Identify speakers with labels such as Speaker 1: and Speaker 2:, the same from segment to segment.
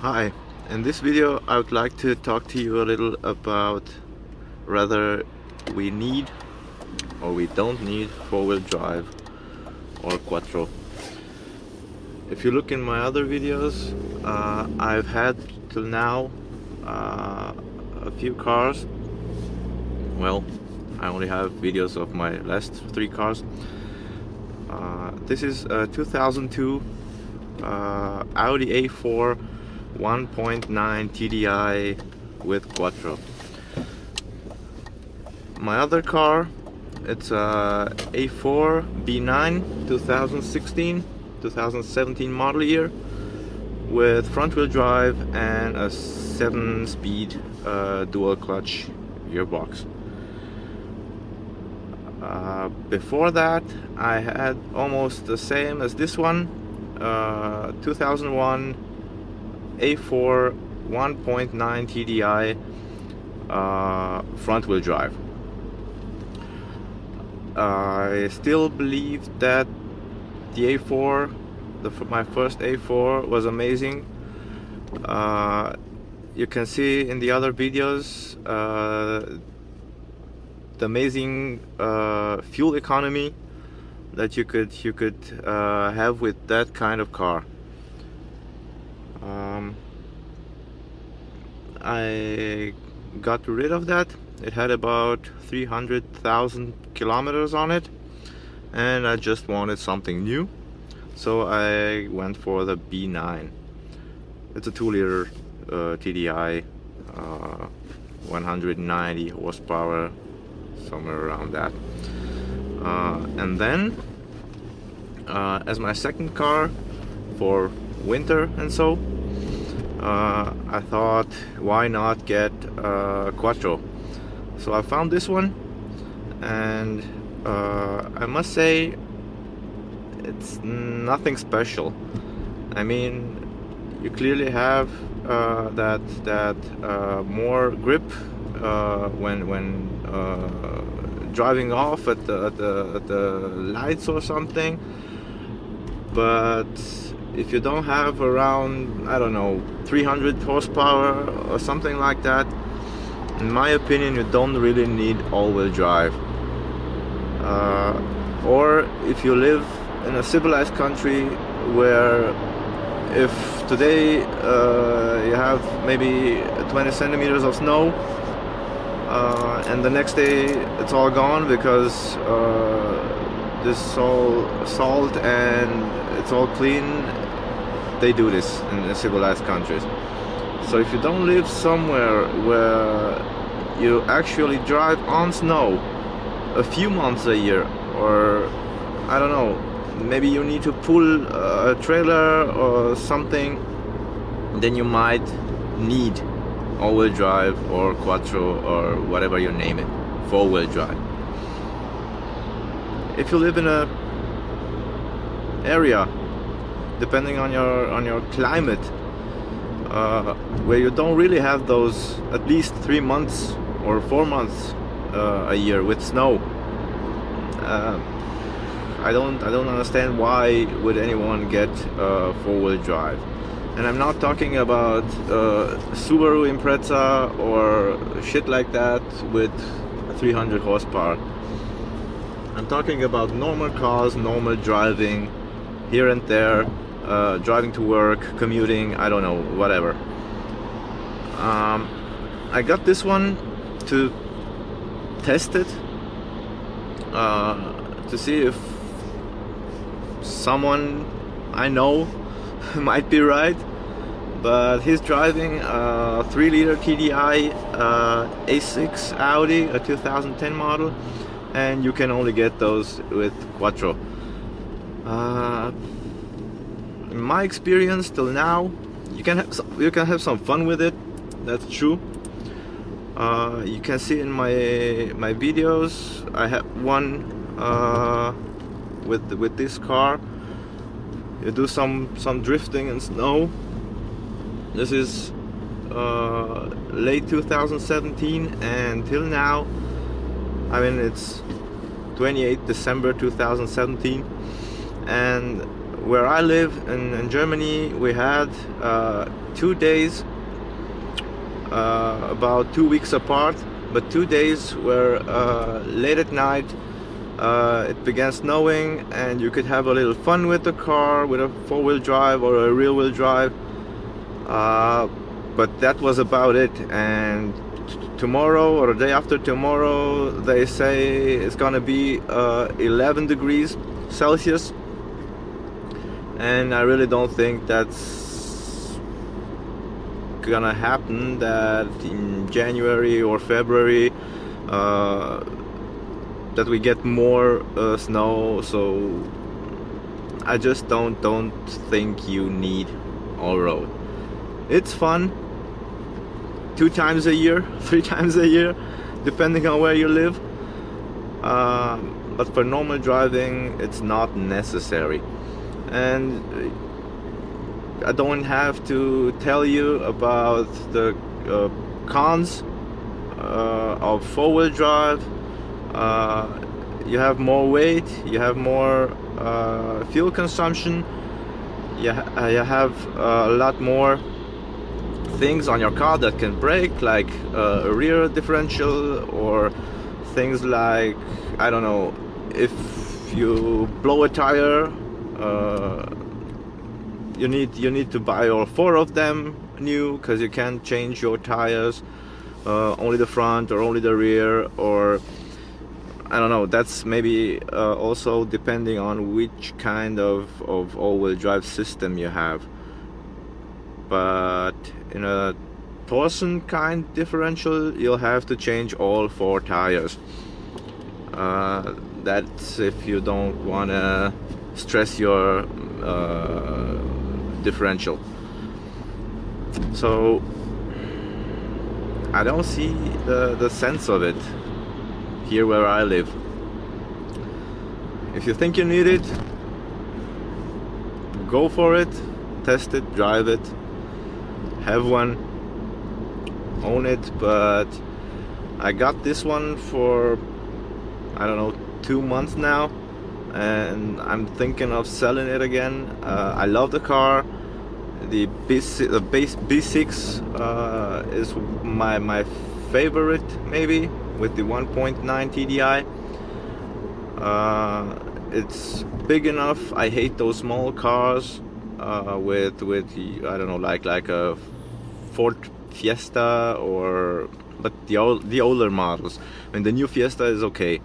Speaker 1: Hi, in this video I would like to talk to you a little about whether we need or we don't need four-wheel drive or quattro. If you look in my other videos, I've had till now a few cars. Well, I only have videos of my last three cars. This is a 2002 Audi A4 1.9 TDI with quattro. My other car, it's a A4 B9 2017 model year with front wheel drive and a 7-speed dual clutch gearbox. Before that I had almost the same as this one, 2001 A4 1.9 TDI front wheel drive. I still believe that the A4, my first A4, was amazing. You can see in the other videos the amazing fuel economy that you could have with that kind of car. I got rid of that. It had about 300,000 kilometers on it, and I just wanted something new, so I went for the B9. It's a 2-liter TDI, 190 horsepower, somewhere around that. And then as my second car for winter and so, I thought, why not get quattro? So I found this one, and I must say it's nothing special. I mean, you clearly have that more grip when driving off at the lights or something, but if you don't have around, I don't know, 300 horsepower or something like that, in my opinion, you don't really need all-wheel drive. Or if you live in a civilized country where if today you have maybe 20 centimeters of snow, and the next day it's all gone because this all salt and it's all clean. They do this in the civilized countries. So if you don't live somewhere where you actually drive on snow a few months a year, or I don't know, maybe you need to pull a trailer or something, then you might need all-wheel drive or quattro or whatever you name it, four-wheel drive. If you live in a area, depending on your climate, where you don't really have those at least 3 months or 4 months a year with snow, I don't understand why would anyone get four-wheel drive. And I'm not talking about Subaru Impreza or shit like that with 300 horsepower. I'm talking about normal cars, normal driving, here and there, driving to work, commuting, I don't know, whatever. I got this one to test it, to see if someone I know might be right, but he's driving a 3-liter TDI A6 Audi, a 2010 model, and you can only get those with quattro. In my experience till now, you can have some fun with it. That's true. You can see in my videos, I have one with this car. You do some drifting in snow. This is late 2017, and till now, I mean, it's 28 December 2017, and where I live in Germany, we had 2 days, about 2 weeks apart, but 2 days where late at night it began snowing, and you could have a little fun with the car, with a four-wheel drive or a rear-wheel drive. But that was about it. And tomorrow or the day after tomorrow, they say it's gonna be 11 degrees Celsius, and I really don't think that's gonna happen, that in January or February that we get more snow. So I just don't think you need all-road. It's fun 2 times a year, 3 times a year, depending on where you live, but for normal driving it's not necessary. And I don't have to tell you about the cons of four-wheel drive. You have more weight, you have more fuel consumption, you have a lot more things on your car that can break, like a rear differential, or things like, I don't know, if you blow a tire, you need to buy all 4 of them new, because you can't change your tires, only the front or only the rear, or I don't know. That's maybe also depending on which kind of all-wheel drive system you have. But in a torsion kind differential, you'll have to change all 4 tires. That's if you don't want to stress your differential. So I don't see the sense of it here where I live. If you think you need it, go for it, test it, drive it, have one, own it. But I got this one for, I don't know, 2 months now, and I'm thinking of selling it again. I love the car. The B6 is my favorite, maybe, with the 1.9 TDI. It's big enough. I hate those small cars with the, I don't know, like a Ford Fiesta, or but the older models. I mean, the new Fiesta is okay,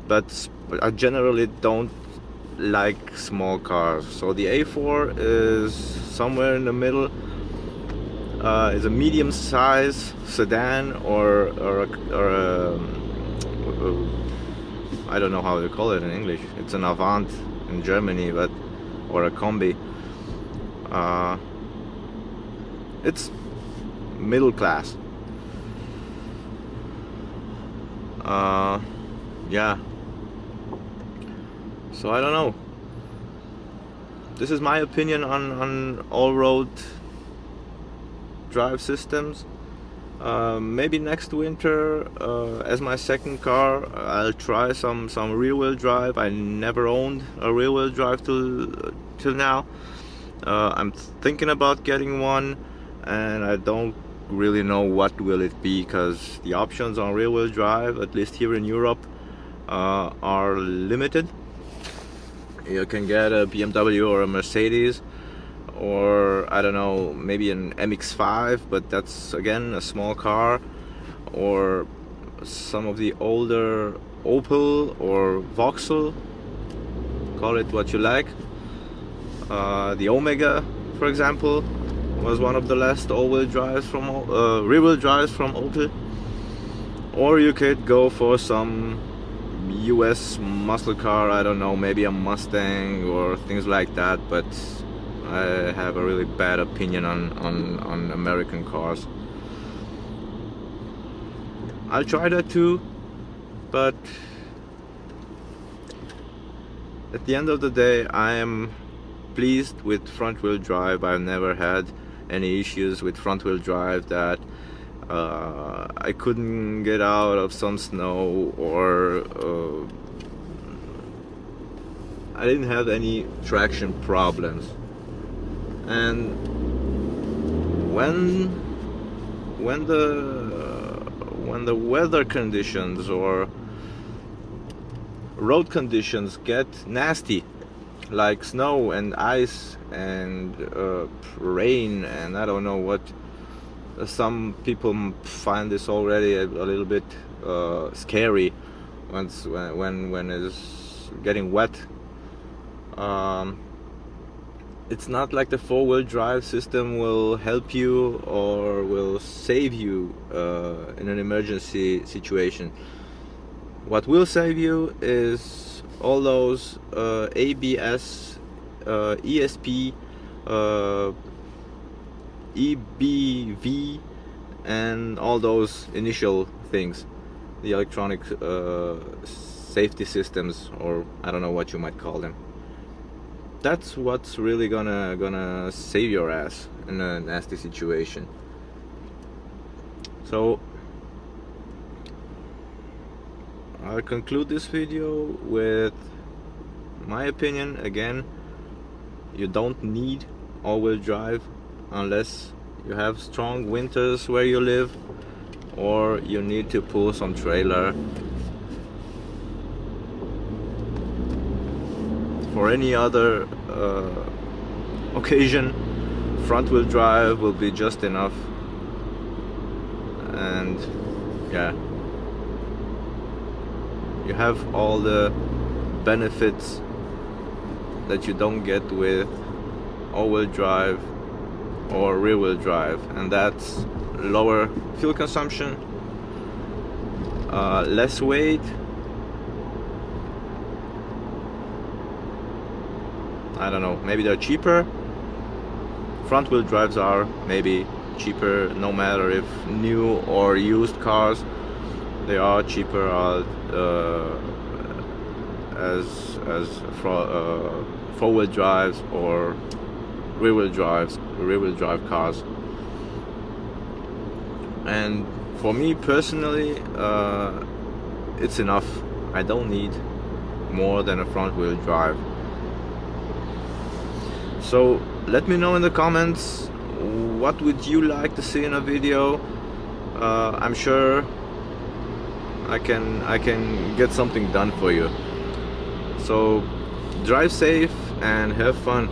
Speaker 1: but I generally don't like small cars. So the A4 is somewhere in the middle. Is a medium size sedan, or a I don't know how to call it in English. It's an Avant in Germany, but, or a Combi. It's middle class. Yeah. So I don't know. This is my opinion on all-road drive systems. Maybe next winter, as my second car, I'll try some rear-wheel drive. I never owned a rear-wheel drive till now. I'm thinking about getting one, and I don't really know what will it be, because the options on rear-wheel drive, at least here in Europe, are limited. You can get a BMW or a Mercedes, or I don't know, maybe an MX-5, but that's again a small car, or some of the older Opel or Vauxhall, call it what you like. The Omega, for example, was one of the last all-wheel drives from rear-wheel drives from Opel. Or you could go for some US muscle car, I don't know, maybe a Mustang or things like that, but I have a really bad opinion on American cars. I'll try that too, but at the end of the day, I am pleased with front-wheel drive. I've never had any issues with front-wheel drive that I couldn't get out of some snow, or I didn't have any traction problems. And when the weather conditions or road conditions get nasty, like snow and ice and rain, and I don't know what, some people find this already a little bit scary when it's getting wet. It's not like the four-wheel drive system will help you or will save you in an emergency situation. What will save you is all those ABS, ESP, EBV, and all those initial things, the electronic safety systems, or I don't know what you might call them. That's what's really gonna save your ass in a nasty situation. So I'll conclude this video with my opinion. Again, you don't need all-wheel drive unless you have strong winters where you live, or you need to pull some trailer. For any other occasion, front-wheel drive will be just enough. And yeah, you have all the benefits that you don't get with all-wheel drive or rear-wheel drive, and that's lower fuel consumption, less weight, I don't know, maybe they're cheaper. Front-wheel drives are maybe cheaper, no matter if new or used cars. They are cheaper as four-wheel drives or rear-wheel drive cars. And for me personally, it's enough. I don't need more than a front-wheel drive. So let me know in the comments, what would you like to see in a video. I'm sure I can get something done for you. So drive safe and have fun.